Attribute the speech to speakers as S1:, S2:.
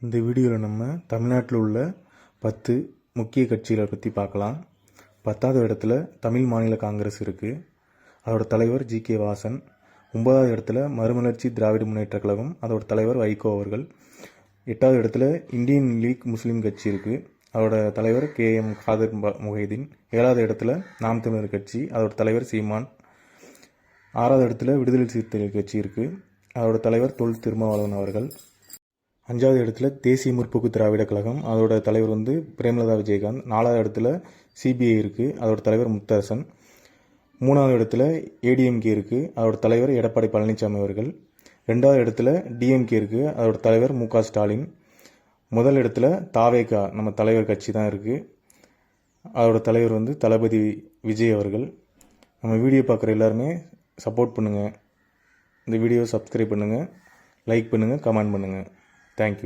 S1: இந்த வீடியோவில் நம்ம தமிழ்நாட்டில் உள்ள 10 முக்கிய கட்சிகளை பற்றி பார்க்கலாம். 10வது இடத்துல தமிழ் மாநில காங்கிரஸ் இருக்குது. அதோட தலைவர் ஜி.கே. வாசன். 9வது இடத்துல மறுமலர்ச்சி திராவிட முன்னேற்ற கழகம், அதோட தலைவர் வைகோ அவர்கள். 8வது இடத்துல இந்தியன் லீக் முஸ்லீம் கட்சி இருக்குது. அதோட தலைவர் கே.எம். காதர் முஹைதீன். 7வது இடத்துல நாம் தமிழர் கட்சி, அதோட தலைவர் சீமான். 6வது இடத்துல விடுதலை சிறுத்தைகள் கட்சி இருக்குது. அதோட தலைவர் தொல் திருமாவளவன் அவர்கள். 5வது இடத்துல தேசிய முற்போக்கு திராவிட கழகம், அதோட தலைவர் பிரேமலதா விஜயகாந்த். 4வது இடத்துல சிபிஐ இருக்குது, அதோட தலைவர் முத்தரசன். 3வது இடத்துல ஏடிஎம்கே இருக்குது, அதோட தலைவர் எடப்பாடி பழனிசாமி அவர்கள். 2வது இடத்துல டிஎம்கே இருக்குது, அதோட தலைவர் மு.க. ஸ்டாலின். முதல் இடத்துல தாவேகா, நம்ம தலைவர் கட்சி தான் இருக்குது, அதோட தலைவர் தளபதி விஜய் அவர்கள். நம்ம வீடியோ பார்க்குற எல்லாருமே சப்போர்ட் பண்ணுங்கள். இந்த வீடியோ சப்ஸ்கிரைப் பண்ணுங்கள், லைக் பண்ணுங்கள், கமெண்ட் பண்ணுங்கள். தேங்க்யூ.